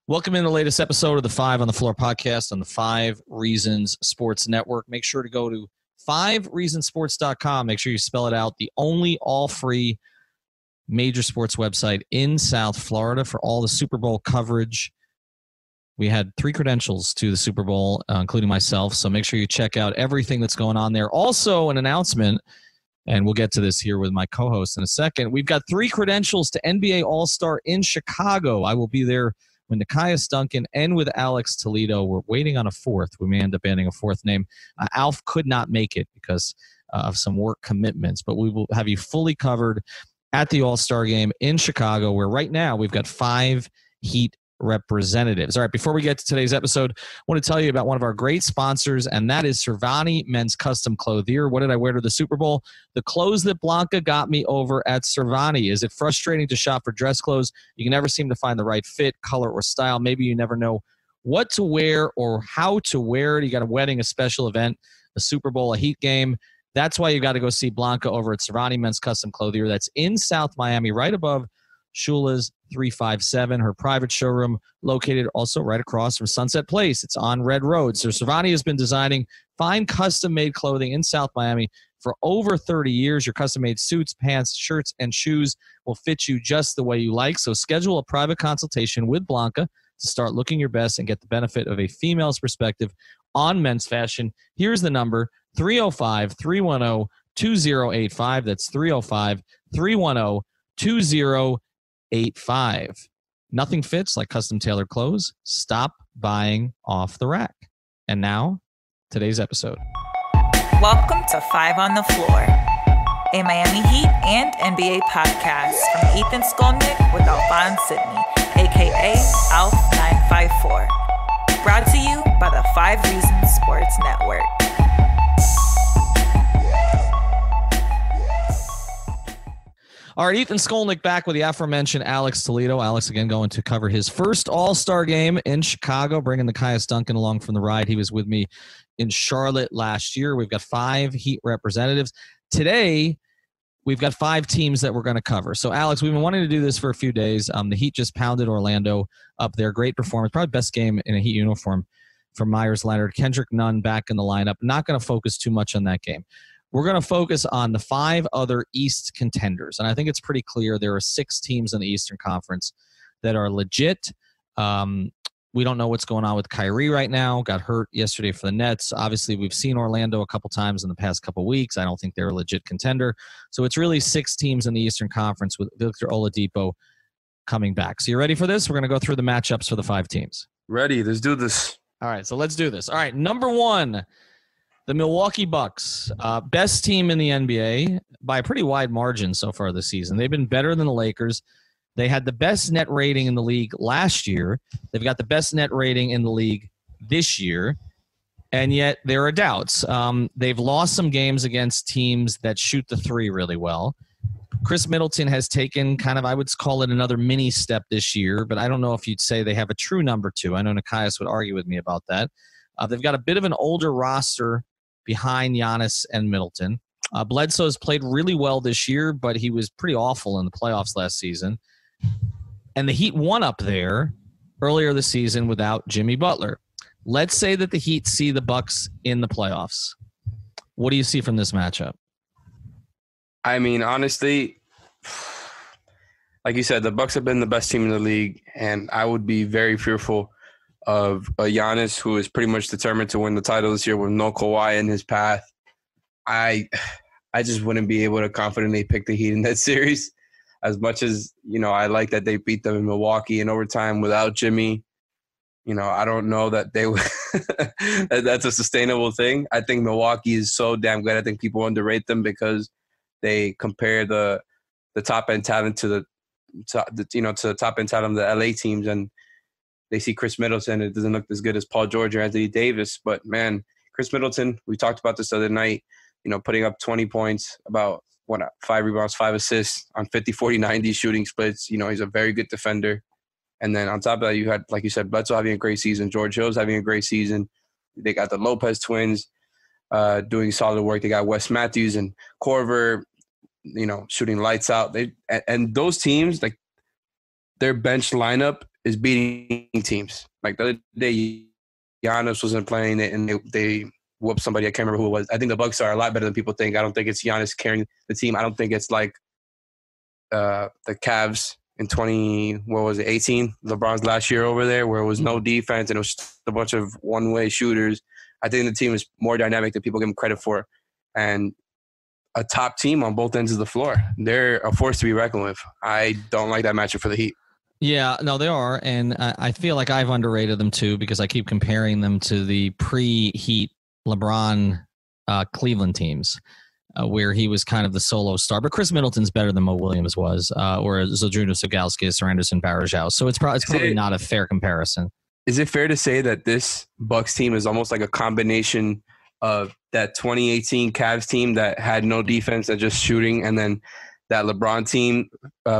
Welcome in the latest episode of the Five on the Floor podcast on the 5 Reasons Sports Network. Make sure to go to 5reasonsports.com. Make sure you spell it out. The only all-free major sports website in South Florida for all the Super Bowl coverage. We had 3 credentials to the Super Bowl, including myself, so make sure you check out everything that's going on there. Also, an announcement, and we'll get to this here with my co-host in a second. We've got 3 credentials to NBA All-Star in Chicago. I will be there with Nekias Duncan and with Alex Toledo. We're waiting on a 4th. We may end up adding a 4th name. Alf could not make it because of some work commitments, but we will have you fully covered at the All-Star game in Chicago, where right now we've got 5 Heat representatives. All right, before we get to today's episode, I want to tell you about one of our great sponsors, and that is Cervani Men's Custom Clothier. What did I wear to the Super Bowl? The clothes that Blanca got me over at Cervani. Is it frustrating to shop for dress clothes? You can never seem to find the right fit, color, or style. Maybe you never know what to wear or how to wear it. You got a wedding, a special event, a Super Bowl, a Heat game. That's why you got to go see Blanca over at Cervani Men's Custom Clothier. That's in South Miami, right above Shula's 357, her private showroom located also right across from Sunset Place. It's on Red Road. So Cervani has been designing fine custom-made clothing in South Miami for over 30 years. Your custom-made suits, pants, shirts, and shoes will fit you just the way you like. So schedule a private consultation with Blanca to start looking your best and get the benefit of a female's perspective on men's fashion. Here's the number, 305-310-2085. That's 305-310-2085. Nothing fits like custom tailored clothes. Stop buying off the rack. And now, today's episode. Welcome to 5 on the Floor, a Miami Heat and NBA podcast from Ethan Skolnick with Alphonse Sidney, a.k.a. Alf954. Brought to you by the 5 Reasons Sports Network. All right, Ethan Skolnick back with the aforementioned Alex Toledo. Alex again going to cover his first All-Star game in Chicago, bringing Nekias Duncan along from the ride. He was with me in Charlotte last year. We've got 5 Heat representatives. Today, we've got 5 teams that we're going to cover. So, Alex, we've been wanting to do this for a few days. The Heat just pounded Orlando up there. Great performance. Probably best game in a Heat uniform for Myers Leonard. Kendrick Nunn back in the lineup. Not going to focus too much on that game. We're going to focus on the 5 other East contenders. And I think it's pretty clear there are 6 teams in the Eastern Conference that are legit. We don't know what's going on with Kyrie right now. Got hurt yesterday for the Nets. Obviously, we've seen Orlando a couple times in the past couple weeks. I don't think they're a legit contender. So it's really 6 teams in the Eastern Conference with Victor Oladipo coming back. So you ready for this? We're going to go through the matchups for the 5 teams. Ready. Let's do this. All right, so let's do this. All right, number 1. The Milwaukee Bucks, best team in the NBA by a pretty wide margin so far this season. They've been better than the Lakers. They had the best net rating in the league last year. They've got the best net rating in the league this year, and yet there are doubts. They've lost some games against teams that shoot the 3 really well. Chris Middleton has taken kind of, I would call it another mini step this year, but I don't know if you'd say they have a true number 2. I know Nekias would argue with me about that. They've got a bit of an older roster behind Giannis and Middleton. Bledsoe's played really well this year, but he was pretty awful in the playoffs last season. And the Heat won up there earlier this season without Jimmy Butler. Let's say that the Heat see the Bucks in the playoffs. What do you see from this matchup? I mean, honestly, like you said, the Bucks have been the best team in the league, and I would be very fearful of a Giannis who is pretty much determined to win the title this year with no Kawhi in his path. I just wouldn't be able to confidently pick the Heat in that series. As much as, I like that they beat them in Milwaukee in overtime without Jimmy. I don't know that they would that's a sustainable thing. I think Milwaukee is so damn good. I think people underrate them because they compare the top end talent to the top end talent of the LA teams, and they see Chris Middleton. It doesn't look as good as Paul George or Anthony Davis. But, man, Chris Middleton, we talked about this the other night, putting up 20 points, about 5 rebounds, 5 assists on 50, 40, 90 shooting splits. He's a very good defender. And then on top of that, you had, like you said, Bledsoe having a great season. George Hill's having a great season. They got the Lopez twins doing solid work. They got Wes Matthews and Korver, shooting lights out. And those teams, like, their bench lineup is beating teams. Like the other day, Giannis wasn't playing it, and they whooped somebody. I can't remember who it was. I think the Bucks are a lot better than people think. I don't think it's Giannis carrying the team. I don't think it's like the Cavs in 18, LeBron's last year over there, where it was no defense and it was just a bunch of one-way shooters. I think the team is more dynamic than people give them credit for, and a top team on both ends of the floor. They're a force to be reckoned with. I don't like that matchup for the Heat. Yeah, no, they are, and I feel like I've underrated them too because I keep comparing them to the pre-Heat LeBron Cleveland teams, where he was kind of the solo star. But Chris Middleton's better than Mo Williams was, or Zydrunas Ilgauskas or Anderson Varejao. So it's probably not a fair comparison. Is it fair to say that this Bucks team is almost like a combination of that 2018 Cavs team that had no defense, that just shooting, and then that LeBron team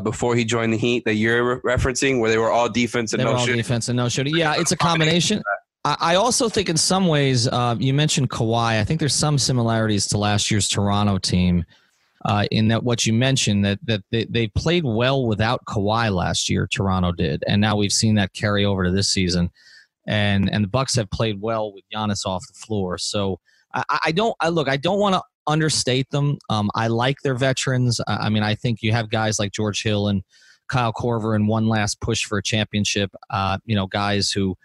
before he joined the Heat that you're referencing, where they were all defense and no shooting? Defense and no shooting. Yeah, it's a combination. I also think in some ways, you mentioned Kawhi. I think there's some similarities to last year's Toronto team in that what you mentioned, that they played well without Kawhi last year, Toronto did. And now we've seen that carry over to this season. And the Bucks have played well with Giannis off the floor. So I don't want to understate them. I like their veterans. I mean, I think you have guys like George Hill and Kyle Korver in one last push for a championship. Guys who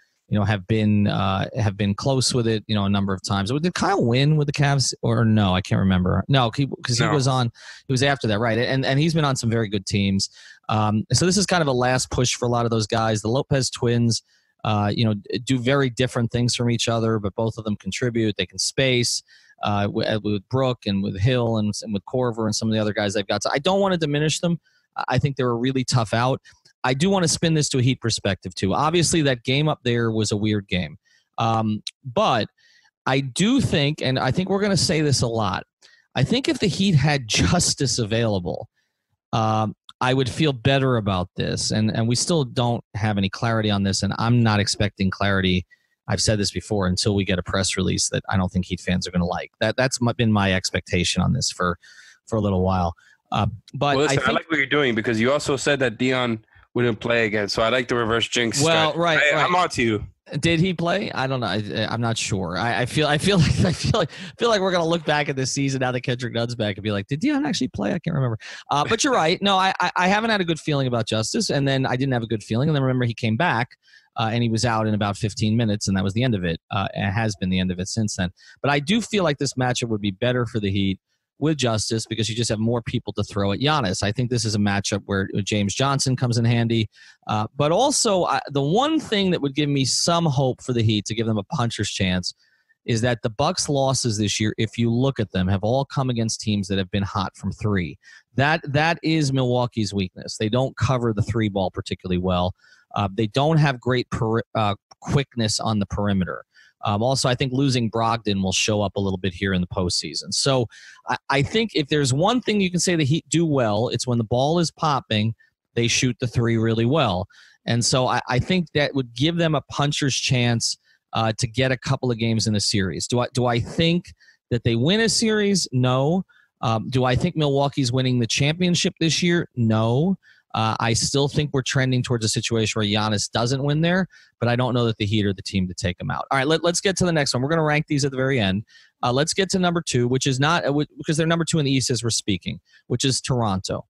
have been close with it, a number of times. Did Kyle win with the Cavs or no? I can't remember. No, because he was after that, right? And he's been on some very good teams. So this is kind of a last push for a lot of those guys. The Lopez twins, do very different things from each other, but both of them contribute. They can space with Brook and with Hill and with Korver and some of the other guys they've got. So I don't want to diminish them. I think they're a really tough out. I do want to spin this to a Heat perspective, too. Obviously, that game up there was a weird game. But I do think, and I think we're going to say this a lot, I think if the Heat had Justise available, I would feel better about this. And we still don't have any clarity on this, and I'm not expecting clarity. I've said this before, until we get a press release that I don't think Heat fans are going to like. That's been my expectation on this for a little while. But listen, I like what you're doing because you also said that Dion wouldn't play again, so I like the reverse jinx. Well, right. I'm on to you. Did he play? I don't know. I'm not sure. I feel like we're gonna look back at this season now that Kendrick Nunn's back and be like, did Dion actually play? I can't remember. But you're right. No, I haven't had a good feeling about Justise, and then I didn't have a good feeling, and then remember he came back and he was out in about 15 minutes, and that was the end of it. And has been the end of it since then. But I do feel like this matchup would be better for the Heat with Justise because you just have more people to throw at Giannis. I think this is a matchup where James Johnson comes in handy. But also, the one thing that would give me some hope for the Heat to give them a puncher's chance is that the Bucks' losses this year, if you look at them, have all come against teams that have been hot from three. That is Milwaukee's weakness. They don't cover the three ball particularly well. They don't have great quickness on the perimeter. Also, I think losing Brogdon will show up a little bit here in the postseason. So I think if there's one thing you can say the Heat do well, it's when the ball is popping, they shoot the three really well. And so I think that would give them a puncher's chance to get a couple of games in the series. Do I think that they win a series? No. Do I think Milwaukee's winning the championship this year? No. I still think we're trending towards a situation where Giannis doesn't win there, but I don't know that the Heat are the team to take him out. All right, let's get to the next one. We're going to rank these at the very end. Let's get to number 2, which is not because they're number 2 in the East as we're speaking, which is Toronto.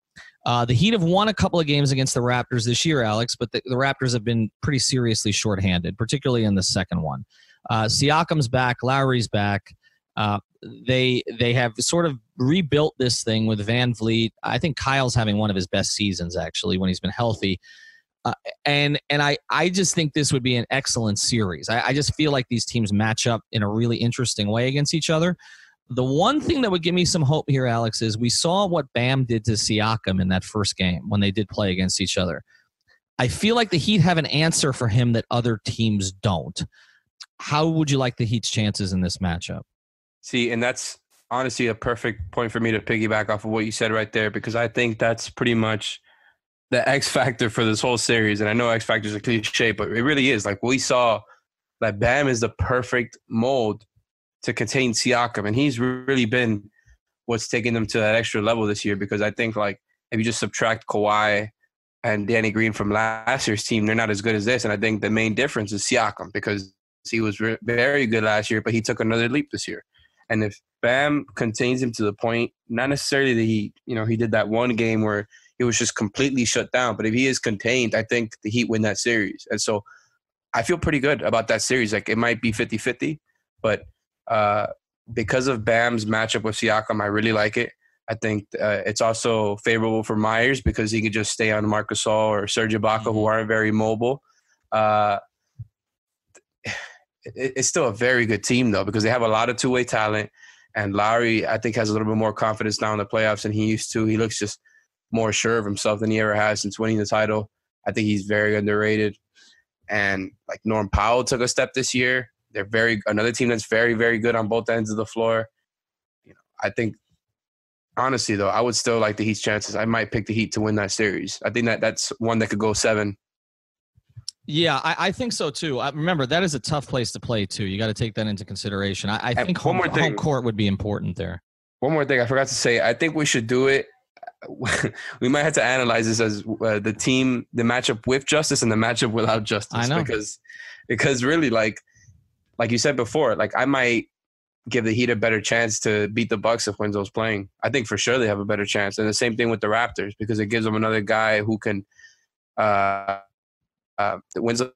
The Heat have won a couple of games against the Raptors this year, Alex, but the Raptors have been pretty seriously shorthanded, particularly in the second one. Siakam's back, Lowry's back. They have sort of rebuilt this thing with Van Vliet. I think Kyle's having one of his best seasons, actually, when he's been healthy. And I just think this would be an excellent series. I just feel like these teams match up in a really interesting way against each other. The one thing that would give me some hope here, Alex, is we saw what Bam did to Siakam in that first game when they did play against each other. I feel like the Heat have an answer for him that other teams don't. How would you like the Heat's chances in this matchup? See, and that's honestly a perfect point for me to piggyback off of what you said right there, because I think that's pretty much the X factor for this whole series. And I know X factor is a cliche, but it really is. Like, we saw that Bam is the perfect mold to contain Siakam, and he's really been what's taken them to that extra level this year, because I think, like, if you just subtract Kawhi and Danny Green from last year's team, they're not as good as this. And I think the main difference is Siakam, because he was very good last year, but he took another leap this year. And if Bam contains him to the point, not necessarily that he did that one game where he was just completely shut down, but if he is contained, I think the Heat win that series. And so I feel pretty good about that series. Like, it might be 50-50, but because of Bam's matchup with Siakam, I really like it. I think it's also favorable for Myers because he could just stay on Marc Gasol or Serge Ibaka, who aren't very mobile. It's still a very good team, though, because they have a lot of two-way talent. And Lowry, I think, has a little bit more confidence now in the playoffs than he used to. He looks just more sure of himself than he ever has since winning the title. I think he's very underrated. And, like, Norm Powell took a step this year. They're another team that's very, very good on both ends of the floor. I think, honestly, though, I would still like the Heat's chances. I might pick the Heat to win that series. I think that's one that could go 7. Yeah, I think so too. Remember, that is a tough place to play too. You got to take that into consideration. I think home court would be important there. One more thing I forgot to say. I think we should do it. We might have to analyze this as the matchup with Justice and the matchup without Justice. I know. Because really, like you said before, like, I might give the Heat a better chance to beat the Bucks if Winslow's playing. I think for sure they have a better chance. And the same thing with the Raptors, because it gives them another guy who can Winslow,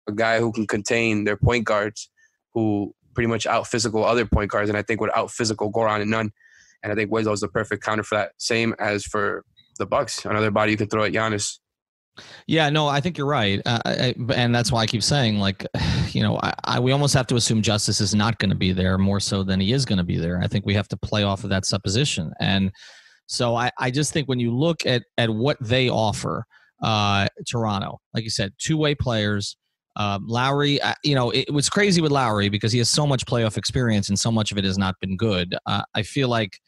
a guy who can contain their point guards, who pretty much out physical other point guards, and I think would out physical Goran and Nunn. And I think Winslow's the perfect counter for that. Same as for the Bucks, another body you can throw at Giannis. Yeah, no, I think you're right, and that's why I keep saying, like, we almost have to assume Justice is not going to be there more so than he is going to be there. I think we have to play off of that supposition, and so I just think when you look at what they offer. Toronto, like you said, two-way players. Lowry, it was crazy with Lowry because he has so much playoff experience and so much of it has not been good. I feel like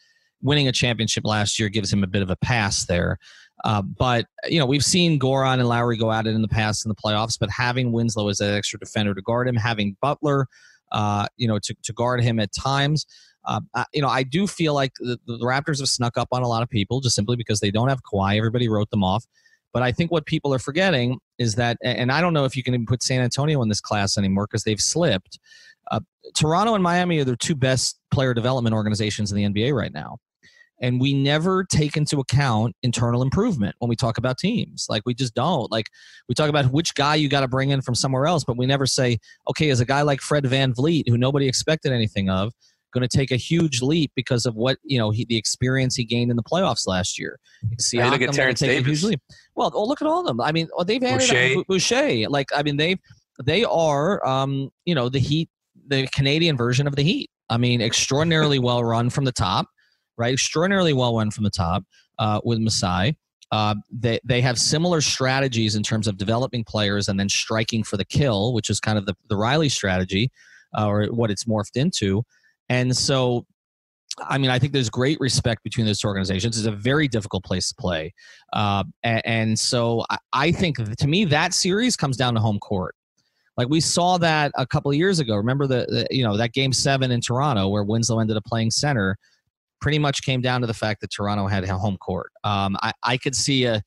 winning a championship last year gives him a bit of a pass there. But we've seen Goran and Lowry go at it in the past in the playoffs, but having Winslow as an extra defender to guard him, having Butler, to guard him at times. I do feel like the Raptors have snuck up on a lot of people just simply because they don't have Kawhi. Everybody wrote them off. But I think what people are forgetting is that, and I don't know if you can even put San Antonio in this class anymore because they've slipped. Toronto and Miami are the two best player development organizations in the NBA right now. And we never take into account internal improvement when we talk about teams. Like, we just don't. Like, we talk about which guy you got to bring in from somewhere else, but we never say, okay, is a guy like Fred VanVleet, who nobody expected anything of, going to take a huge leap because of what the experience he gained in the playoffs last year. Siakam, look at Terrence Davis. Well, look at all of them. I mean, they've added Boucher. Like, I mean, they are the Heat, the Canadian version of the Heat. I mean, extraordinarily well run from the top, right? Extraordinarily well run from the top with Masai. They have similar strategies in terms of developing players and then striking for the kill, which is kind of the Riley strategy, or what it's morphed into. And so, I mean, I think there's great respect between those two organizations. It's a very difficult place to play. And so I think, to me, that series comes down to home court. Like, we saw that a couple of years ago. Remember that Game 7 in Toronto where Winslow ended up playing center pretty much came down to the fact that Toronto had home court. I could see a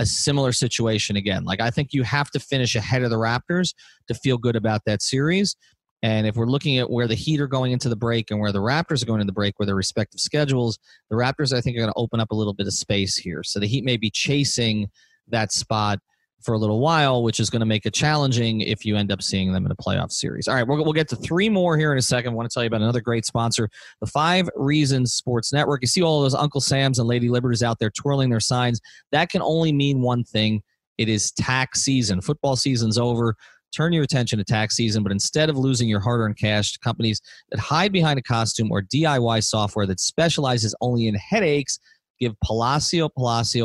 similar situation again. Like, I think you have to finish ahead of the Raptors to feel good about that series. And if we're looking at where the Heat are going into the break and where the Raptors are going into the break with their respective schedules, the Raptors, I think, are going to open up a little bit of space here. So the Heat may be chasing that spot for a little while, which is going to make it challenging if you end up seeing them in a playoff series. All right, we'll get to 3 more here in a second. I want to tell you about another great sponsor, the 5 Reasons Sports Network. You see all those Uncle Sams and Lady Liberties out there twirling their signs. That can only mean one thing. It is tax season. Football season's over. Turn your attention to tax season, but instead of losing your hard-earned cash to companies that hide behind a costume or DIY software that specializes only in headaches, give Palacio,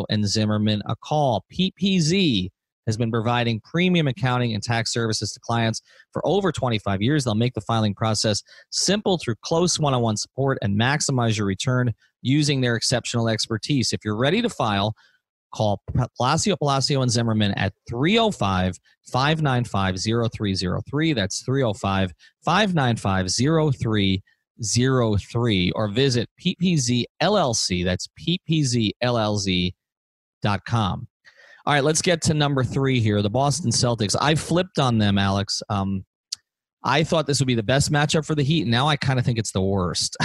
and Zimmerman a call. PPZ has been providing premium accounting and tax services to clients for over 25 years. They'll make the filing process simple through close one-on-one support and maximize your return using their exceptional expertise. If you're ready to file, call Palacio, and Zimmerman at 305-595-0303. That's 305-595-0303. Or visit PPZ LLC. That's PPZ LLC All right, let's get to number 3 here, the Boston Celtics. I flipped on them, Alex. I thought this would be the best matchup for the Heat. Now I kind of think it's the worst.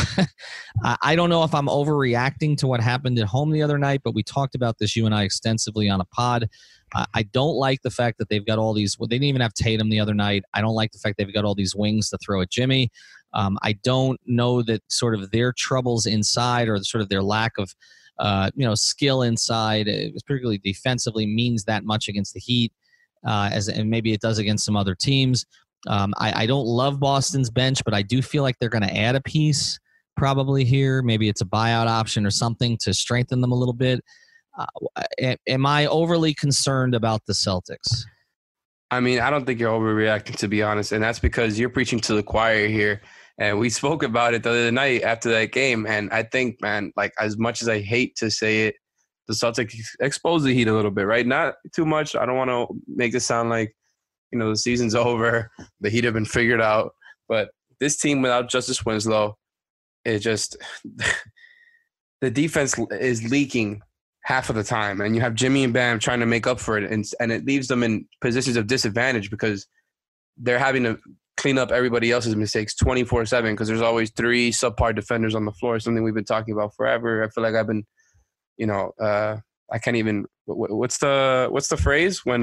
I don't know if I'm overreacting to what happened at home the other night, but we talked about this, you and I, extensively on a pod. I don't like the fact that they've got all these – well, they didn't even have Tatum the other night. I don't like the fact they've got all these wings to throw at Jimmy. I don't know that sort of their troubles inside or sort of their lack of skill inside, particularly defensively, means that much against the Heat, and maybe it does against some other teams. I don't love Boston's bench, but I do feel like they're going to add a piece probably here. Maybe it's a buyout option or something to strengthen them a little bit. Am I overly concerned about the Celtics? I mean, I don't think you're overreacting, to be honest, and that's because you're preaching to the choir here. And we spoke about it the other night after that game, and I think, man, like, as much as I hate to say it, the Celtics exposed the Heat a little bit, right? Not too much. I don't want to make this sound like, the season's over, the Heat have been figured out. But this team without Justise Winslow, it just – the defense is leaking half of the time. And you have Jimmy and Bam trying to make up for it, and it leaves them in positions of disadvantage because they're having to clean up everybody else's mistakes 24/7 because there's always 3 subpar defenders on the floor, something we've been talking about forever. I feel like I've been, I can't even – what's the phrase when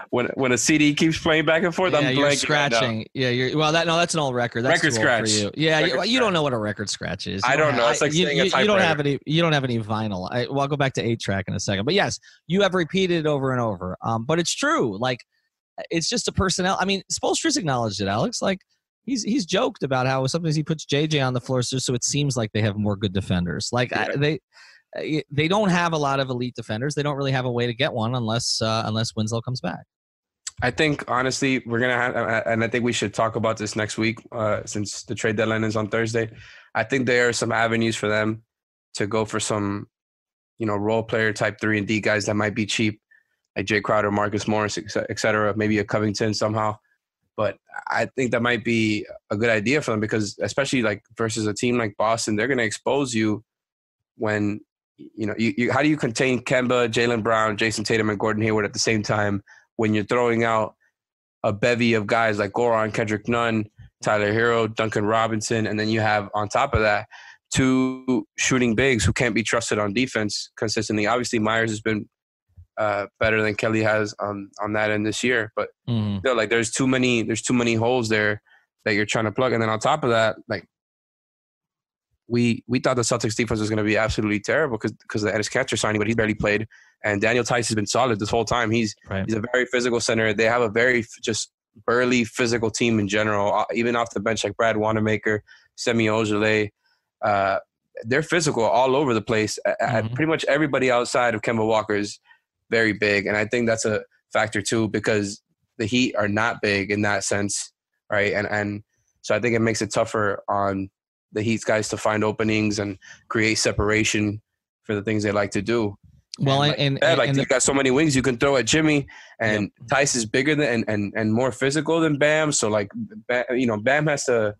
when a CD keeps playing back and forth? Yeah, I'm you're blanking scratching. right Yeah, that's an old record. That's record scratch. For you. Yeah, record you don't know what a record scratch is. I don't know. It's like saying a typewriter. You don't have any vinyl. I'll go back to 8-track in a second. But yes, you have repeated it over and over. But it's true. Like, it's just a personnel. I mean, Spoelstra's acknowledged it, Alex. Like, he's joked about how sometimes he puts JJ on the floor just so it seems like they have more good defenders. Like, yeah. They don't have a lot of elite defenders. They don't really have a way to get one unless Winslow comes back. I think, honestly, we're going to have – and I think we should talk about this next week since the trade deadline is on Thursday. I think there are some avenues for them to go for some, role player type 3-and-D guys that might be cheap, like Jay Crowder, Marcus Morris, et cetera, maybe a Covington somehow. But I think that might be a good idea for them because especially like versus a team like Boston, they're going to expose you when – how do you contain Kemba, Jaylen Brown, Jason Tatum, and Gordon Hayward at the same time when you're throwing out a bevy of guys like Goran, Kendrick Nunn, Tyler Hero, Duncan Robinson, and then you have on top of that 2 shooting bigs who can't be trusted on defense consistently. Obviously, Myers has been better than Kelly has on that end this year, but like there's too many holes there that you're trying to plug, and then on top of that, like. We thought the Celtics defense was going to be absolutely terrible because of the Enes Kanter signing, but he's barely played. And Daniel Tice has been solid this whole time. He's a very physical center. They have a very just burly physical team in general, even off the bench like Brad Wanamaker, Semi Ojeleye. They're physical all over the place. Pretty much everybody outside of Kemba Walker is very big, and I think that's a factor too because the Heat are not big in that sense, right? And so I think it makes it tougher on the Heat's guys to find openings and create separation for the things they like to do. Well, and you got so many wings you can throw at Jimmy, and Tice is bigger than and more physical than Bam. So like, Bam has to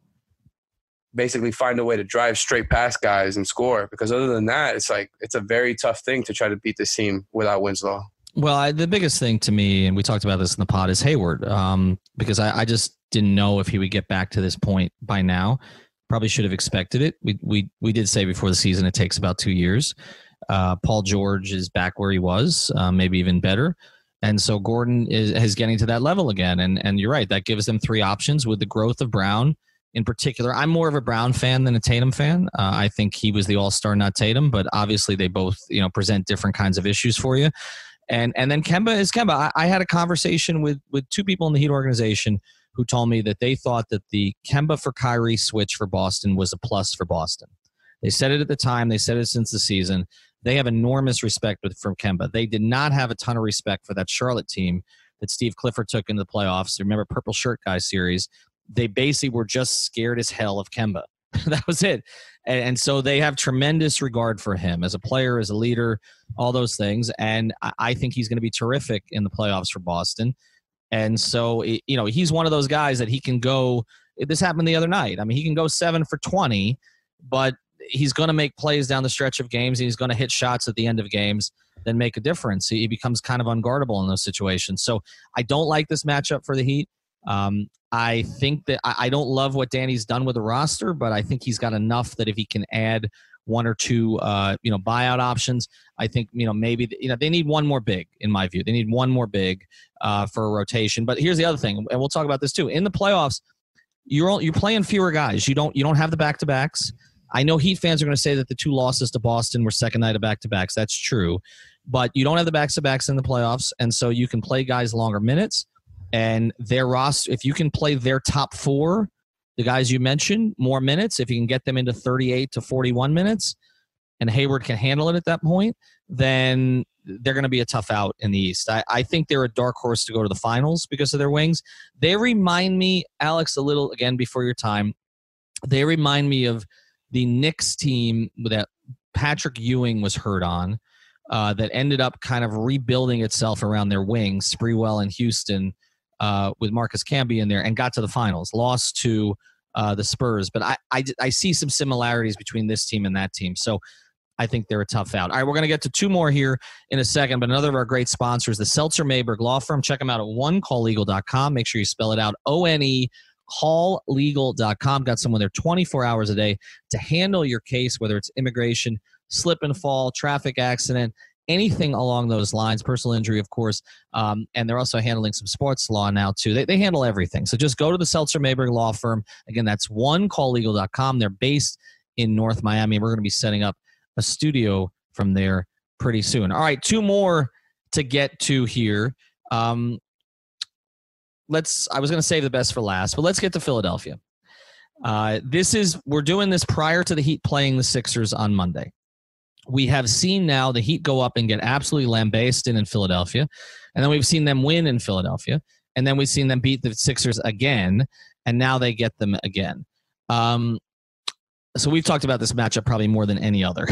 basically find a way to drive straight past guys and score because other than that, it's a very tough thing to try to beat this team without Winslow. Well, the biggest thing to me, and we talked about this in the pod, is Hayward because I just didn't know if he would get back to this point by now. Probably should have expected it. We did say before the season it takes about 2 years. Paul George is back where he was, maybe even better. And so Gordon is getting to that level again. And you're right, that gives them 3 options with the growth of Brown in particular. I'm more of a Brown fan than a Tatum fan. I think he was the all-star, not Tatum, but obviously they both present different kinds of issues for you. And then Kemba is Kemba. I had a conversation with 2 people in the Heat organization who told me that they thought that the Kemba for Kyrie switch for Boston was a plus for Boston. They said it at the time. They said it since the season. They have enormous respect from Kemba. They did not have a ton of respect for that Charlotte team that Steve Clifford took into the playoffs. Remember Purple Shirt Guy series? They basically were just scared as hell of Kemba. That was it. And so they have tremendous regard for him as a player, as a leader, all those things. And I think he's going to be terrific in the playoffs for Boston. And so, he's one of those guys that he can go – this happened the other night. I mean, he can go 7 for 20, but he's going to make plays down the stretch of games, and he's going to hit shots at the end of games that make a difference. He becomes kind of unguardable in those situations. So I don't like this matchup for the Heat. I think that I don't love what Danny's done with the roster, but I think he's got enough that if he can add one or two, buyout options, I think, maybe, they need one more big, in my view. They need one more big for a rotation. But here's the other thing, and we'll talk about this too. In the playoffs, you're playing fewer guys. You don't have the back-to-backs. I know Heat fans are going to say that the 2 losses to Boston were second night of back-to-backs. That's true. But you don't have the back-to-backs in the playoffs, and so you can play guys longer minutes. And their roster, if you can play their top 4, the guys you mentioned, more minutes, if you can get them into 38 to 41 minutes, and Hayward can handle it at that point, then they're going to be a tough out in the East. I think they're a dark horse to go to the finals because of their wings. They remind me, Alex, a little, again, before your time, they remind me of the Knicks team that Patrick Ewing was hurt on, that ended up kind of rebuilding itself around their wings, Sprewell and Houston, with Marcus Camby in there, and got to the finals, lost to the Spurs. But I see some similarities between this team and that team. So I think they're a tough out. All right, we're going to get to 2 more here in a second, but another of our great sponsors, the Seltzer Mayberg Law Firm. Check them out at onecalllegal.com. Make sure you spell it out, ONE, calllegal.com. Got someone there 24 hours a day to handle your case, whether it's immigration, slip and fall, traffic accident, anything along those lines, personal injury, of course. And they're also handling some sports law now, too. They handle everything. So just go to the Seltzer Mayberg Law Firm. Again, that's onecalllegal.com. They're based in North Miami. We're going to be setting up a studio from there pretty soon. All right, 2 more to get to here. I was going to save the best for last, but let's get to Philadelphia. We're doing this prior to the Heat playing the Sixers on Monday. We have seen now the Heat go up and get absolutely lambasted in Philadelphia, and then we've seen them win in Philadelphia, and then we've seen them beat the Sixers again, and now they get them again. So we've talked about this matchup probably more than any other.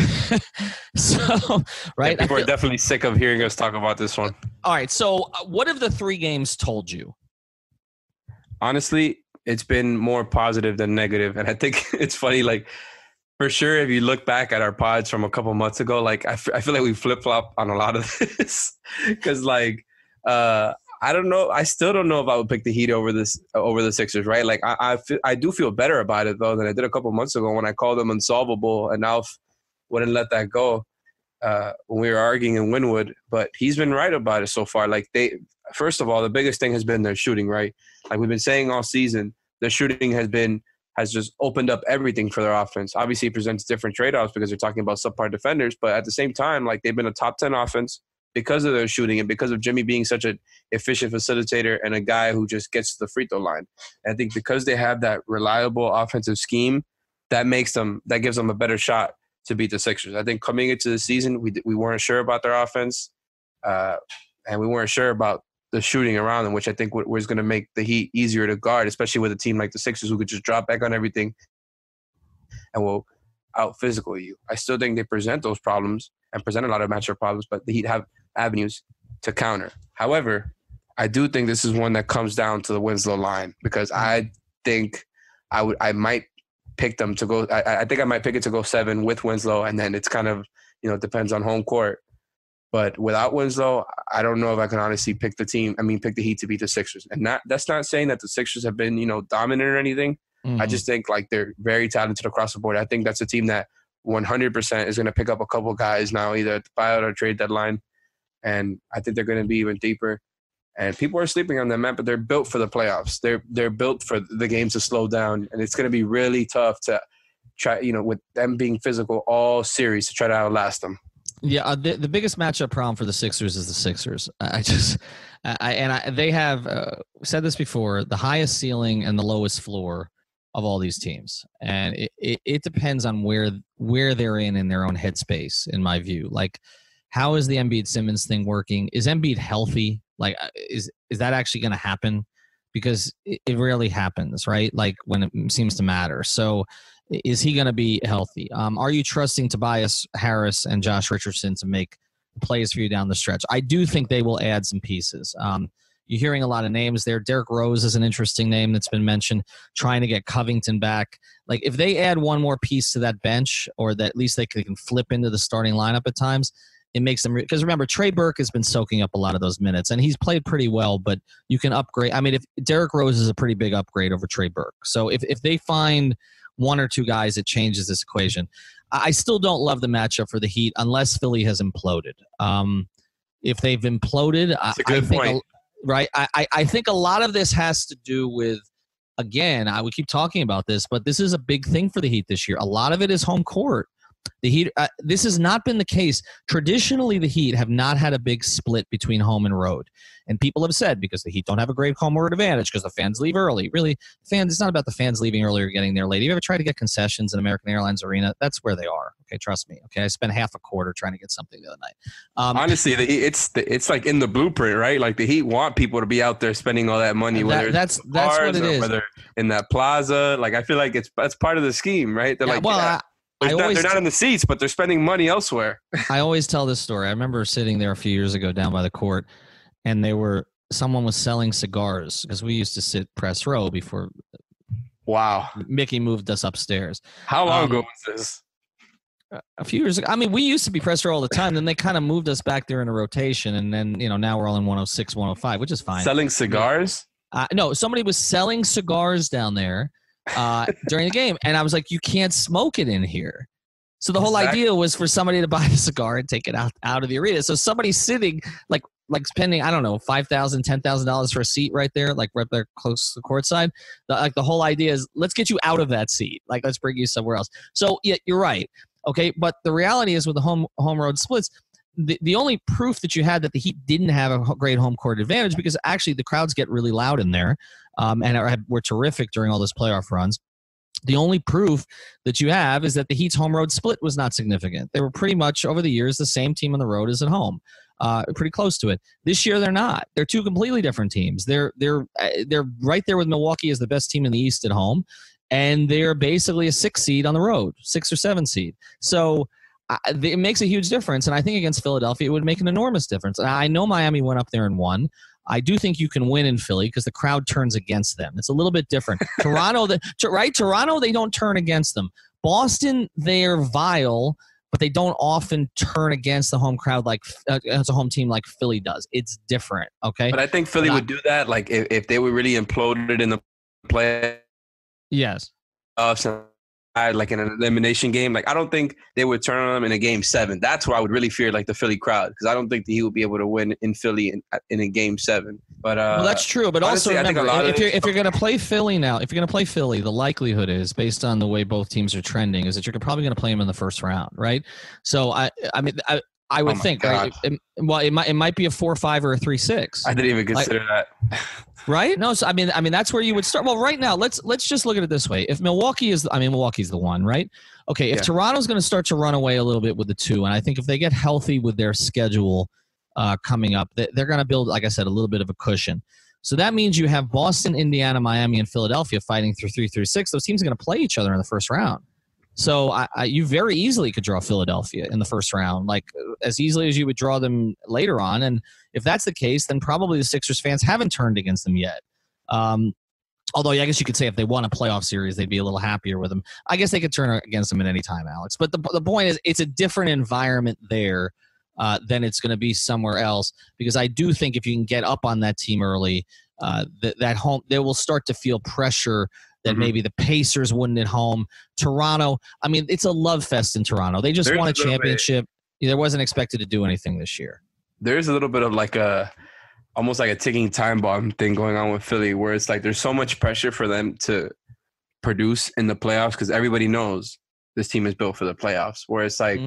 So, right? Yeah, people are definitely sick of hearing us talk about this one. All right, so what have the 3 games told you? Honestly, it's been more positive than negative, and I think it's funny, like, for sure, if you look back at our pods from a couple months ago, like I feel like we flip-flop on a lot of this because, like, I don't know. I still don't know if I would pick the Heat over the Sixers, right? Like, I do feel better about it, though, than I did a couple months ago when I called them unsolvable, and Alf wouldn't let that go when we were arguing in Wynwood. But he's been right about it so far. Like, first of all, the biggest thing has been their shooting, right? Like we've been saying all season, their shooting has just opened up everything for their offense. Obviously, it presents different trade-offs because they're talking about subpar defenders, but at the same time, like, they've been a top 10 offense because of their shooting and because of Jimmy being such an efficient facilitator and a guy who just gets to the free throw line. And I think because they have that reliable offensive scheme, that gives them a better shot to beat the Sixers. I think coming into the season, we weren't sure about their offense, and we weren't sure about the shooting around them, which I think was going to make the Heat easier to guard, especially with a team like the Sixers who could just drop back on everything and will out-physical you. I still think they present those problems and present a lot of matchup problems, but the Heat have avenues to counter. However, I do think this is one that comes down to the Winslow line because I think I might pick them to go. I think I might pick it to go 7 with Winslow, and then it's kind of, it depends on home court. But without Winslow, I don't know if I can honestly pick the Heat to beat the Sixers. And that's not saying that the Sixers have been, dominant or anything. Mm-hmm. I just think, like, they're very talented across the board. I think that's a team that 100% is going to pick up a couple guys now, either at the buyout or trade deadline. And I think they're going to be even deeper. And people are sleeping on them, man, but they're built for the playoffs. They're built for the games to slow down. And it's going to be really tough to try, with them being physical all series, to try to outlast them. Yeah, the biggest matchup problem for the Sixers is the Sixers. They have said this before, the highest ceiling and the lowest floor of all these teams. And it depends on where they're in their own headspace, in my view. Like, how is the Embiid-Simmons thing working? Is Embiid healthy? Like, is that actually going to happen? Because it rarely happens, right? Like, when it seems to matter. So is he going to be healthy? Are you trusting Tobias Harris and Josh Richardson to make plays for you down the stretch? I do think they will add some pieces. You're hearing a lot of names there. Derrick Rose is an interesting name that's been mentioned, trying to get Covington back. Like, if they add one more piece to that bench, or that at least they can flip into the starting lineup at times, it makes them – because remember, Trey Burke has been soaking up a lot of those minutes, and he's played pretty well, but you can upgrade. I mean, if Derrick Rose is a pretty big upgrade over Trey Burke. So if they find one or two guys, it changes this equation. I still don't love the matchup for the Heat unless Philly has imploded. If they've imploded, That's a good point. Right? I think a lot of this has to do with, again, we keep talking about this, but this is a big thing for the Heat this year. A lot of it is home court. The Heat, this has not been the case. Traditionally, the Heat have not had a big split between home and road. And people have said, because the Heat don't have a great home road advantage because the fans leave early. Really, it's not about the fans leaving early or getting there late. You ever try to get concessions in American Airlines Arena? That's where they are. Okay, trust me. Okay, I spent half a quarter trying to get something the other night. Honestly, it's like in the blueprint, right? Like, the Heat want people to be out there spending all that money, whether that's what it is. Whether in that plaza. Like, I feel like that's part of the scheme, right? They're they're not in the seats, but they're spending money elsewhere. I always tell this story. I remember sitting there a few years ago down by the court, and someone was selling cigars, because we used to sit press row before. Wow. Mickey moved us upstairs. How long ago was this? A few years ago. I mean, we used to be press row all the time. Then they kind of moved us back there in a rotation, and then now we're all in 106, 105, which is fine. Selling cigars? No, somebody was selling cigars down there during the game, and I was like, you can't smoke it in here. So the whole idea was for somebody to buy a cigar and take it out of the arena. So somebody's sitting like spending, I don't know, $5,000, $10,000 for a seat right there, like right there close to the court side. The whole idea is, let's get you out of that seat. Like, let's bring you somewhere else. So yeah, you're right. Okay, but the reality is, with the home road splits, the only proof that you had that the Heat didn't have a great home court advantage, because actually the crowds get really loud in there, and were terrific during all those playoff runs. The only proof that you have is that the Heat's home road split was not significant. They were pretty much, over the years, the same team on the road as at home, pretty close to it. This year, they're not. They're two completely different teams. They're right there with Milwaukee as the best team in the East at home, and they're basically a 6 seed on the road, 6 or 7 seed. So it makes a huge difference, and I think against Philadelphia, it would make an enormous difference. And I know Miami went up there and won. I do think you can win in Philly because the crowd turns against them. It's a little bit different. Toronto, they don't turn against them. Boston, they're vile, but they don't often turn against the home crowd like as a home team like Philly does. It's different, okay? But I think Philly would do that, like if they were really imploded in the play. Yes. Like in an elimination game, like I don't think they would turn on them in a game 7. That's where I would really fear, like the Philly crowd, because I don't think that he would be able to win in Philly in a game 7. But well, that's true. But honestly, also remember, if you're going to play Philly now, the likelihood is, based on the way both teams are trending, is that you're probably going to play them in the first round, right? So I would think, right? It might be a 4-5 or a 3-6. I didn't even consider that. Right? No, so I mean that's where you would start. Well, right now, let's just look at it this way. If Milwaukee's the one, right? Okay, if Toronto's going to start to run away a little bit with the 2, and I think if they get healthy with their schedule coming up, they're going to build, like I said, a little bit of a cushion. So that means you have Boston, Indiana, Miami, and Philadelphia fighting through 3 through 6. Those teams are going to play each other in the first round. So you very easily could draw Philadelphia in the first round, like as easily as you would draw them later on. And if that's the case, then probably the Sixers fans haven't turned against them yet. Although I guess you could say if they won a playoff series, they'd be a little happier with them. I guess they could turn against them at any time, Alex. But the point is, it's a different environment there than it's going to be somewhere else, because I do think if you can get up on that team early, that home, they will start to feel pressure that maybe the Pacers wouldn't at home. Toronto, I mean, it's a love fest in Toronto. They just won a championship. They wasn't expected to do anything this year. There's a little bit of almost like a ticking time bomb thing going on with Philly, where it's like there's so much pressure for them to produce in the playoffs, because everybody knows this team is built for the playoffs. Where it's like,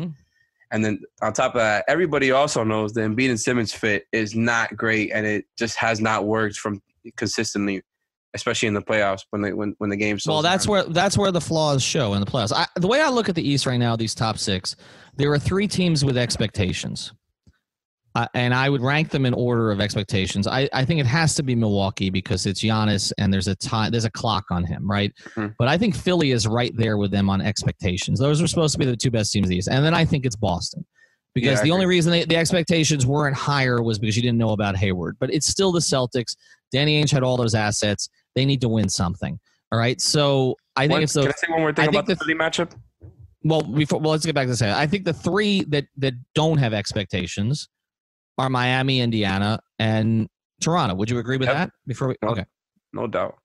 and then on top of that, everybody also knows the Embiid and Simmons fit is not great, and it just has not worked from consistently, especially in the playoffs when the game. Well, that's where the flaws show in the playoffs. The way I look at the East right now, these top 6, there are 3 teams with expectations, and I would rank them in order of expectations. I think it has to be Milwaukee because it's Giannis and there's a clock on him, right? But I think Philly is right there with them on expectations. Those are supposed to be the 2 best teams of the East, and then I think it's Boston. because the only reason the expectations weren't higher was because you didn't know about Hayward. But it's still the Celtics. Danny Ainge had all those assets. They need to win something. All right. So I think Can I say one more thing about the Philly matchup? Well, let's get back to this. I think the three that don't have expectations are Miami, Indiana, and Toronto. Would you agree with that? No doubt.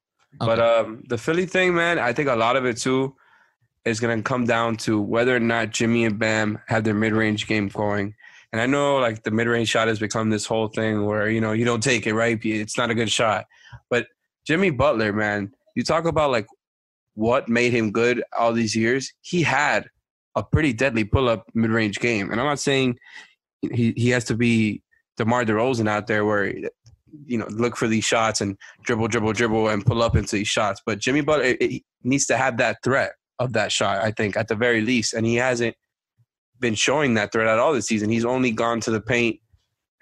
Okay. But the Philly thing, man, I think a lot of it too is going to come down to whether or not Jimmy and Bam have their mid-range game going. And I know like the mid-range shot has become this whole thing where, you know, you don't take it, right? It's not a good shot. But Jimmy Butler, man, you talk about like what made him good all these years. He had a pretty deadly pull-up mid-range game. And I'm not saying he has to be DeMar DeRozan out there where, you know, look for these shots and dribble and pull up into these shots. But Jimmy Butler needs to have that threat of that shot, I think, at the very least. And he hasn't been showing that threat at all this season. He's only gone to the paint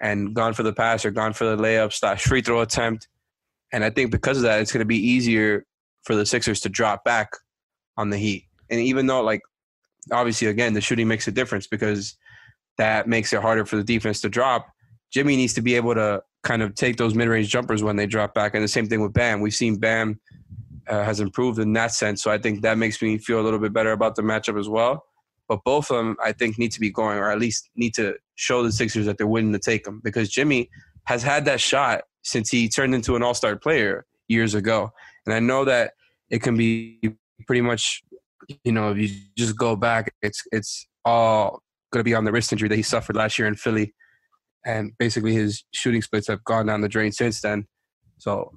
and gone for the pass or gone for the layup / free throw attempt. And I think because of that, it's going to be easier for the Sixers to drop back on the Heat. And even though, like, obviously, again, the shooting makes a difference because that makes it harder for the defense to drop, Jimmy needs to be able to kind of take those mid-range jumpers when they drop back. And the same thing with Bam. We've seen Bam has improved in that sense. So I think that makes me feel a little bit better about the matchup as well. But both of them, I think, need to be going, or at least need to show the Sixers that they're willing to take them, because Jimmy has had that shot since he turned into an all-star player years ago. And I know that it can be pretty much, you know, if you just go back, it's all going to be on the wrist injury that he suffered last year in Philly. And basically his shooting splits have gone down the drain since then. So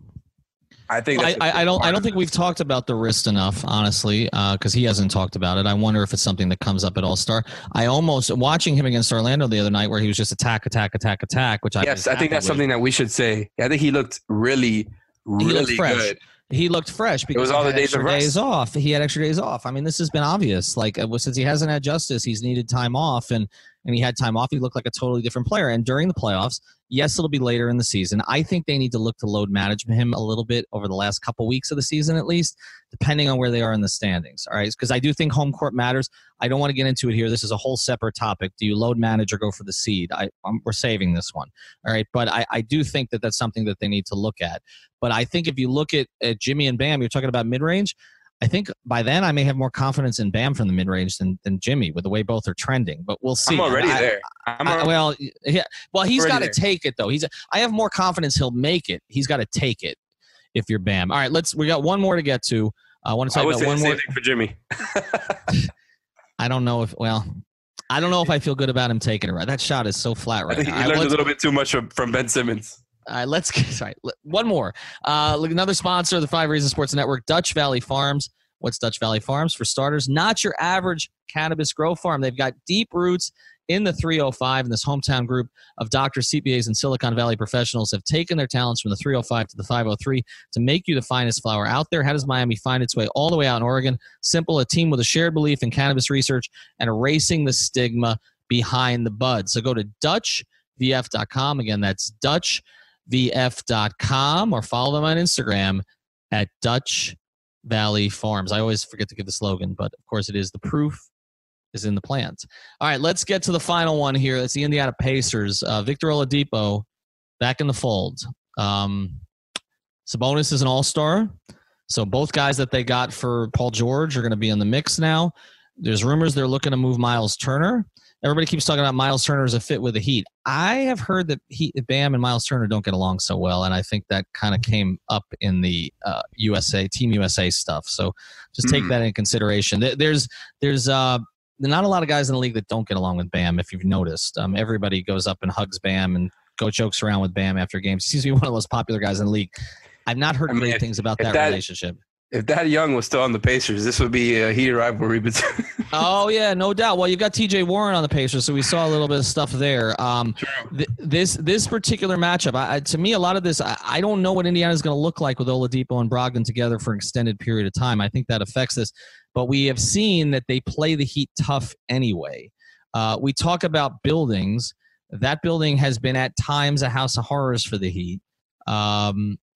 I think I don't think we've talked about the wrist enough, honestly, because he hasn't talked about it. I wonder if it's something that comes up at All-Star. I almost watching him against Orlando the other night where he was just attack, which I think that's something that we should say. I think he looked really good. He looked fresh because it was all the days off. He had extra days off. I mean, this has been obvious. Like, since he hasn't had Justise, he's needed time off, and he had time off. He looked like a totally different player. And during the playoffs, yes, it'll be later in the season. I think they need to look to load manage him a little bit over the last couple weeks of the season, at least, depending on where they are in the standings. All right, because I do think home court matters. I don't want to get into it here. This is a whole separate topic. Do you load manage or go for the seed? We're saving this one. All right, but I do think that that's something that they need to look at. But I think if you look at Jimmy and Bam, you're talking about mid-range. I think by then I may have more confidence in Bam from the mid-range than Jimmy with the way both are trending. But we'll see. I'm already there. He's got to take it, though. I have more confidence he'll make it. He's got to take it if you're Bam. All right, we got one more to get to. I want to talk about one more. Same thing for Jimmy. I don't know if I feel good about him taking it right. That shot is so flat right now. I think he learned a little bit too much from Ben Simmons. All right, one more. Another sponsor of the 5 Reasons Sports Network, Dutch Valley Farms. What's Dutch Valley Farms? For starters, not your average cannabis grow farm. They've got deep roots in the 305, and this hometown group of doctors, CPAs, and Silicon Valley professionals have taken their talents from the 305 to the 503 to make you the finest flower out there. How does Miami find its way all the way out in Oregon? Simple, a team with a shared belief in cannabis research and erasing the stigma behind the bud. So go to DutchVF.com. Again, that's DutchVF.com, or follow them on Instagram at Dutch Valley Farms. I always forget to give the slogan, but of course it is. The proof is in the plant. All right, let's get to the final one here. That's the Indiana Pacers. Victor Oladipo back in the fold. Sabonis is an all-star, so both guys that they got for Paul George are going to be in the mix now. There's rumors they're looking to move Miles Turner. Everybody keeps talking about Miles Turner as a fit with the Heat. I have heard that Bam and Miles Turner don't get along so well, and I think that kind of came up in the Team USA stuff. So just take that into consideration. There's not a lot of guys in the league that don't get along with Bam, if you've noticed. Everybody goes up and hugs Bam and jokes around with Bam after games. He seems to be one of the most popular guys in the league. I've not heard great things about that relationship. If that Young was still on the Pacers, this would be a heated rivalry between. Oh, yeah, no doubt. Well, you've got TJ Warren on the Pacers, so we saw a little bit of stuff there. This particular matchup, to me, a lot of this, I don't know what Indiana is going to look like with Oladipo and Brogdon together for an extended period of time. I think that affects this. But we have seen that they play the Heat tough anyway. We talk about buildings. That building has been at times a house of horrors for the Heat.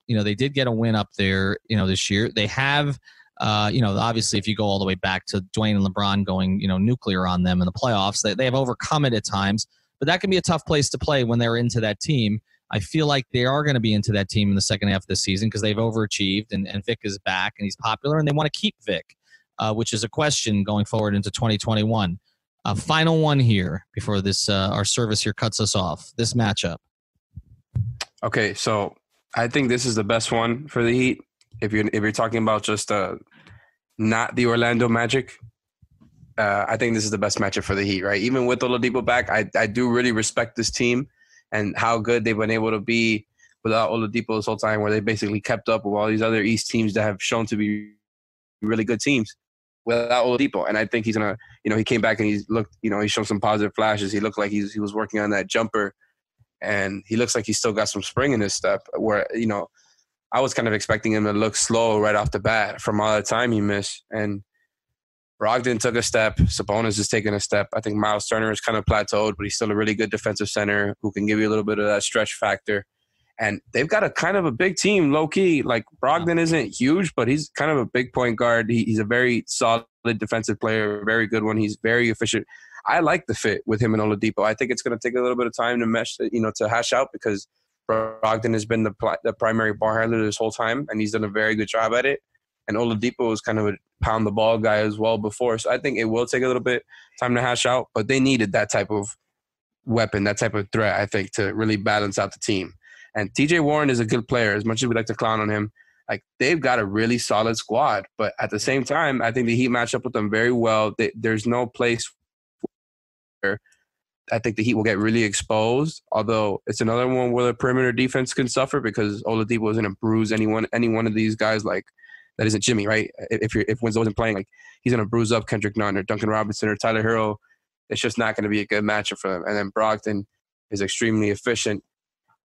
They did get a win up there, this year. They have Obviously if you go all the way back to Dwayne and LeBron going, nuclear on them in the playoffs, they have overcome it at times, but that can be a tough place to play when they're into that team. I feel like they are going to be into that team in the second half of the season because they've overachieved and Vic is back and he's popular and they want to keep Vic, which is a question going forward into 2021. Final one here before this our service here cuts us off. This matchup. Okay, so I think this is the best one for the Heat. If you're talking about just not the Orlando Magic, I think this is the best matchup for the Heat, right? Even with Oladipo back, I do really respect this team and how good they've been able to be without Oladipo this whole time, where they basically kept up with all these other East teams that have shown to be really good teams without Oladipo. And I think he's going to, he came back and he's looked, he showed some positive flashes. He looked like he was working on that jumper, and he looks like he's still got some spring in his step where, I was kind of expecting him to look slow right off the bat from all the time he missed. And Brogdon took a step. Sabonis is taking a step. I think Miles Turner is kind of plateaued, but he's still a really good defensive center who can give you a little bit of that stretch factor. And they've got a kind of a big team, low-key. Like, Brogdon isn't huge, but he's kind of a big point guard. He's a very solid defensive player, a very good one. He's very efficient. I like the fit with him and Oladipo. I think it's going to take a little bit of time to mesh, to hash out, because Brogdon has been the primary ball handler this whole time, and he's done a very good job at it. And Oladipo was kind of a pound the ball guy as well before. So I think it will take a little bit time to hash out, but they needed that type of weapon, that type of threat, I think, to really balance out the team. And TJ Warren is a good player. As much as we like to clown on him, like, they've got a really solid squad. But at the same time, I think the Heat match up with them very well. There's no place where I think the Heat will get really exposed, although it's another one where the perimeter defense can suffer because Oladipo isn't going to bruise any one of these guys like that isn't Jimmy, right? If Winslow isn't playing, like, he's going to bruise up Kendrick Nunn or Duncan Robinson or Tyler Herro. It's just not going to be a good matchup for them. And then Brogdon is extremely efficient,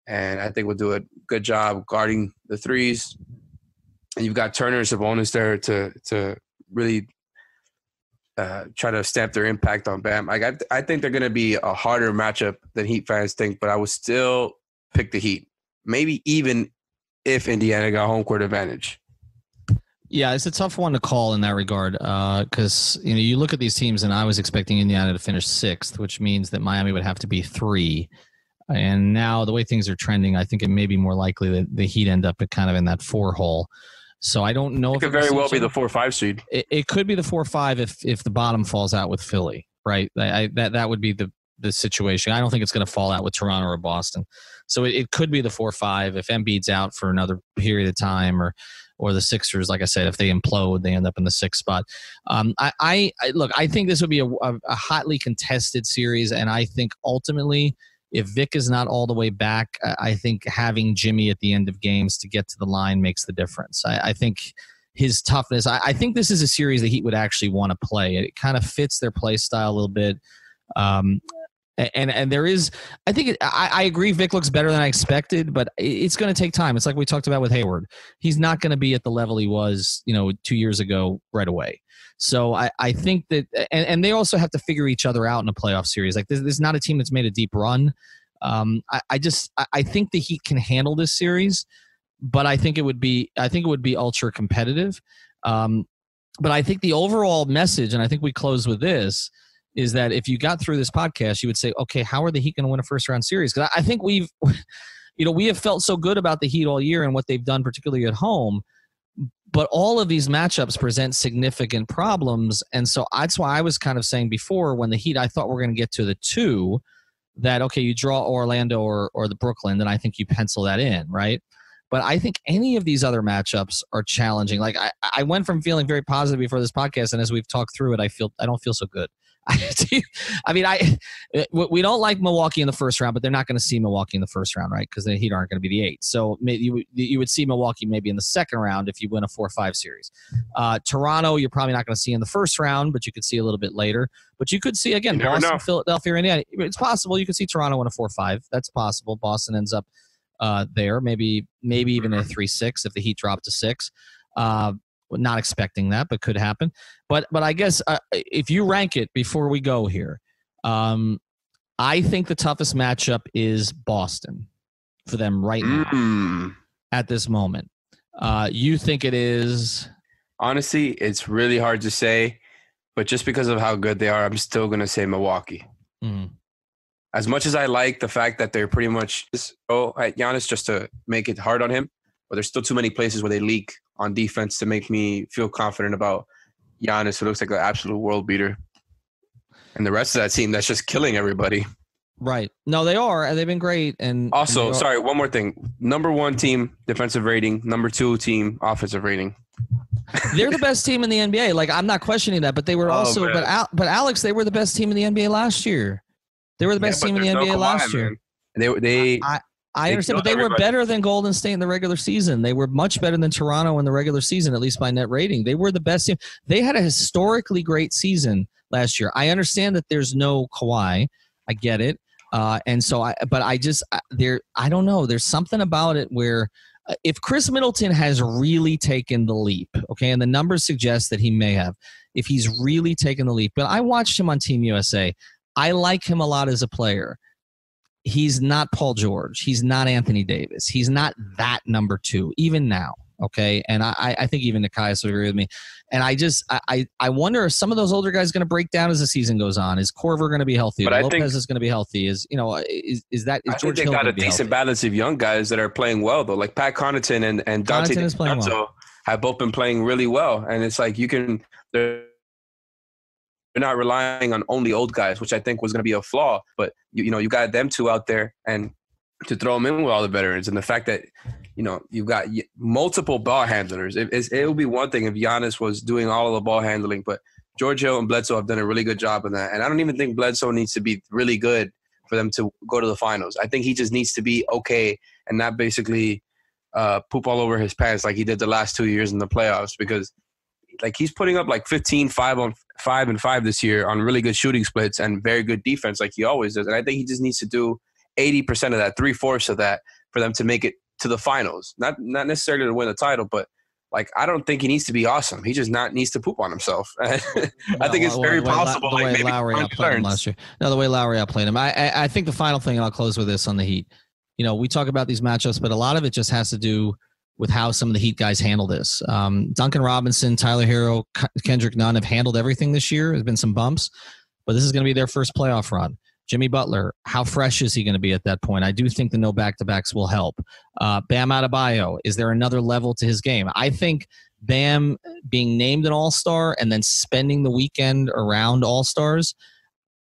and I think will do a good job guarding the threes. And you've got Turner and Sabonis there to really try to stamp their impact on Bam. Like, I think they're going to be a harder matchup than Heat fans think, but I would still pick the Heat. Maybe even if Indiana got home court advantage. Yeah, it's a tough one to call in that regard because, you look at these teams, and I was expecting Indiana to finish 6th, which means that Miami would have to be 3. And now the way things are trending, I think it may be more likely that the Heat end up kind of in that 4 hole. So I don't know. It could very well be the 4-5 seed. It could be the 4-5 if the bottom falls out with Philly, right? That would be the situation. I don't think it's going to fall out with Toronto or Boston. So it could be the 4-5 if Embiid's out for another period of time, or the Sixers, like I said, if they implode, they end up in the 6th spot. I think this would be a hotly contested series, and I think ultimately, if Vic is not all the way back, I think having Jimmy at the end of games to get to the line makes the difference. I think his toughness, I think this is a series that Heat would actually want to play. It kind of fits their play style a little bit. And there is, I think, I agree Vic looks better than I expected, but it's going to take time. It's like we talked about with Hayward. He's not going to be at the level he was, 2 years ago right away. So I think that, and they also have to figure each other out in a playoff series. Like, this is not a team that's made a deep run. I think the Heat can handle this series, but I think it would be ultra competitive. But I think the overall message, and I think we close with this, is that if you got through this podcast, you would say, okay, how are the Heat going to win a first-round series? Because I think we have felt so good about the Heat all year and what they've done, particularly at home. But all of these matchups present significant problems. And so that's why I was kind of saying before, when the Heat, I thought we're going to get to the 2, that, okay, you draw Orlando or the Brooklyn, then I think you pencil that in, right? But I think any of these other matchups are challenging. Like, I went from feeling very positive before this podcast, and as we've talked through it, I don't feel so good. We don't like Milwaukee in the first round, but they're not going to see Milwaukee in the first round, right? Because the Heat aren't going to be the 8. So maybe you would see Milwaukee maybe in the second round if you win a 4-5 series. Toronto, you're probably not going to see in the first round, but you could see a little bit later. But you could see, again, Boston, Philadelphia, Indiana. It's possible you could see Toronto in a 4-5. That's possible. Boston ends up there, maybe even a 3-6 if the Heat drop to 6. Not expecting that, but could happen. But I guess if you rank it before we go here, I think the toughest matchup is Boston for them right now at this moment. You think it is? Honestly, it's really hard to say, but just because of how good they are, I'm still going to say Milwaukee. Mm. As much as I like the fact that they're pretty much at Giannis just to make it hard on him, but there's still too many places where they leak on defense to make me feel confident about Giannis, who looks like an absolute world beater. And the rest of that team that's just killing everybody. Right. No, they are, and they've been great. And also, sorry, one more thing. Number 1 team, defensive rating. Number 2 team, offensive rating. They're the best team in the NBA. Like, I'm not questioning that, but they were also, but Alex, they were the best team in the NBA last year. They were the best team in the NBA last year. I understand, but they were better than Golden State in the regular season. They were much better than Toronto in the regular season, at least by net rating. They were the best team. They had a historically great season last year. I understand that there's no Kawhi. I get it. And so I don't know. There's something about it where if Chris Middleton has really taken the leap, okay, and the numbers suggest that he may have, if he's really taken the leap, but I watched him on Team USA. I like him a lot as a player. He's not Paul George. He's not Anthony Davis. He's not that number 2, even now. Okay. And I think even Nikias will agree with me. And I wonder if some of those older guys are going to break down as the season goes on. Is Korver going to be healthy? But Lopez is going to be healthy. Is George Hill got a decent balance of young guys that are playing well, though. Like Pat Connaughton and Dante DiVincenzo have both been playing really well. And it's like they're not relying on only old guys, which I think was going to be a flaw. But, you got them 2 out there and to throw them in with all the veterans. And the fact that, you've got multiple ball handlers. It would be one thing if Giannis was doing all of the ball handling, but George Hill and Bledsoe have done a really good job in that. And I don't even think Bledsoe needs to be really good for them to go to the finals. I think he just needs to be okay and not basically poop all over his pants like he did the last 2 years in the playoffs, because like he's putting up like 15, 5 on 5 and 5 this year on really good shooting splits and very good defense like he always does. And I think he just needs to do 80% of that, 3/4 of that for them to make it to the finals. Not necessarily to win the title, but like I don't think he needs to be awesome. He just needs to poop on himself. I think it's very possible. The way Lowry outplayed him last year. No, the way Lowry outplayed him. I think the final thing, and I'll close with this on the Heat. We talk about these matchups, but a lot of it just has to do with how some of the Heat guys handle this. Duncan Robinson, Tyler Hero, Kendrick Nunn have handled everything this year. There's been some bumps, but this is going to be their first playoff run. Jimmy Butler, how fresh is he going to be at that point? I do think the no back-to-backs will help. Bam Adebayo, is there another level to his game? I think Bam being named an all-star and then spending the weekend around all-stars,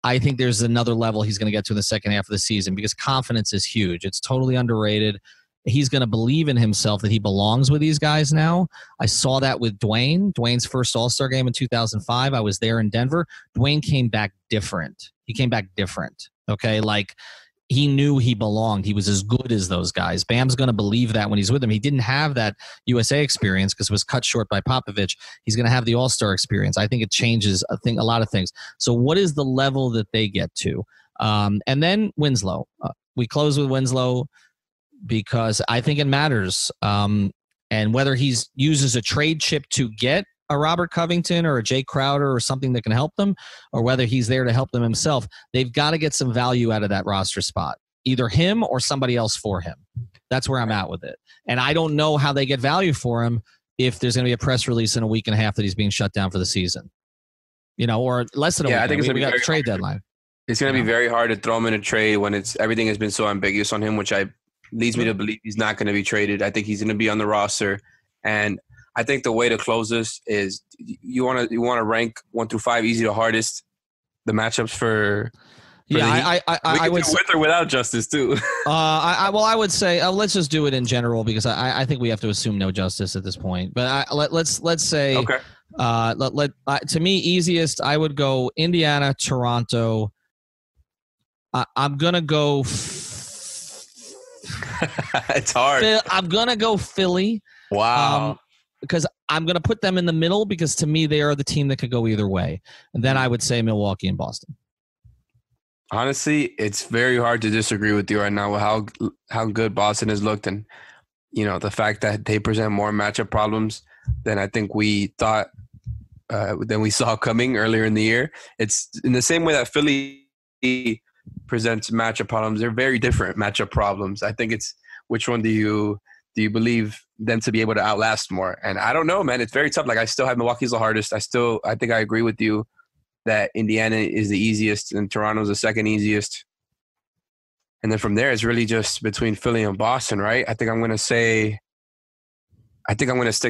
I think there's another level he's going to get to in the second half of the season because confidence is huge. It's totally underrated. He's going to believe in himself that he belongs with these guys now. I saw that with Dwayne. Dwayne's first All-Star game in 2005. I was there in Denver. Dwayne came back different. He came back different, okay? Like, he knew he belonged. He was as good as those guys. Bam's going to believe that when he's with them. He didn't have that USA experience because it was cut short by Popovich. He's going to have the All-Star experience. I think it changes a lot of things. So what is the level that they get to? And then Winslow. We close with Winslow because I think it matters. And whether he's uses a trade chip to get a Robert Covington or a Jay Crowder or something that can help them, or whether he's there to help them himself, they've got to get some value out of that roster spot. Either him or somebody else for him. That's where I'm at with it. And I don't know how they get value for him if there's going to be a press release in a week and a half that he's being shut down for the season. Or less than a week. I think we got a trade deadline. It's going to be very hard to throw him in a trade when everything has been so ambiguous on him, which leads me to believe he's not going to be traded. I think he's going to be on the roster. And I think the way to close this is you want to rank 1 through 5, easy to hardest, the matchups for I would with or without Justise too. I would say let's just do it in general because I think we have to assume no Justise at this point. But let's say okay. To me easiest I would go Indiana, Toronto. I'm gonna go. It's hard. I'm gonna go Philly. Wow. Because I'm going to put them in the middle because to me they are the team that could go either way. And then I would say Milwaukee and Boston. Honestly, it's very hard to disagree with you right now with how good Boston has looked and, the fact that they present more matchup problems than I think we thought than we saw coming earlier in the year. It's in the same way that Philly presents matchup problems. They're very different matchup problems. I think it's which one do you do you believe them to be able to outlast more? And I don't know, man. It's very tough. Like, I still have Milwaukee's the hardest. I think I agree with you that Indiana is the easiest and Toronto's the second easiest. And then from there, it's really just between Philly and Boston, right? I think I'm going to stick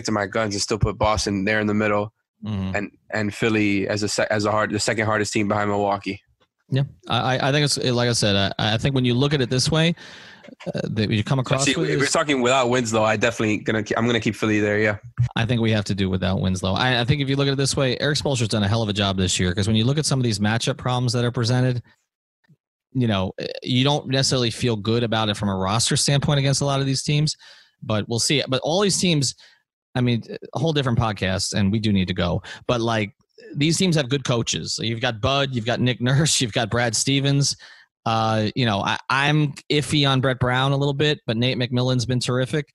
to my guns and still put Boston there in the middle, and Philly as the second hardest team behind Milwaukee. Yeah, I think it's like I said. I think when you look at it this way, that you come across. If you're talking without Winslow, I'm gonna keep Philly there. Yeah, I think we have to do without Winslow. I think if you look at it this way, Eric Spoelstra's done a hell of a job this year, because when you look at some of these matchup problems that are presented, you don't necessarily feel good about it from a roster standpoint against a lot of these teams. But we'll see. But all these teams, I mean, a whole different podcast, and we do need to go. But like, these teams have good coaches. So you've got Bud, you've got Nick Nurse, you've got Brad Stevens. I'm iffy on Brett Brown a little bit, but Nate McMillan's been terrific.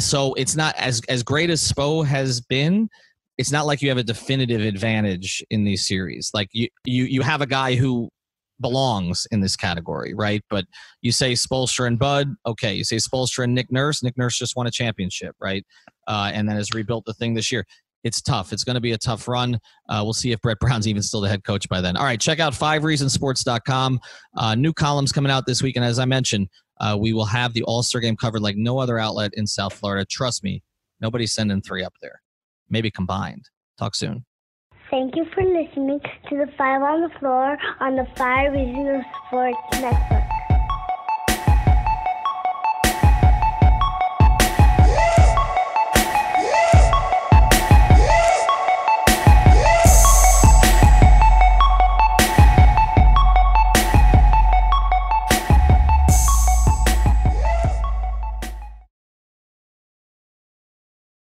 So it's not as great as Spo has been. It's not like you have a definitive advantage in these series. Like you have a guy who belongs in this category, right? But you say Spoelstra and Bud, okay. You say Spoelstra and Nick Nurse. Nick Nurse just won a championship, right? And then has rebuilt the thing this year. It's tough. It's going to be a tough run. We'll see if Brett Brown's even still the head coach by then. All right, check out 5reasonsports.com. New columns coming out this week. And as I mentioned, we will have the All-Star game covered like no other outlet in South Florida. Trust me, nobody's sending 3 up there. Maybe combined. Talk soon. Thank you for listening to the 5 on the Floor on the 5 Reasons Sports Network.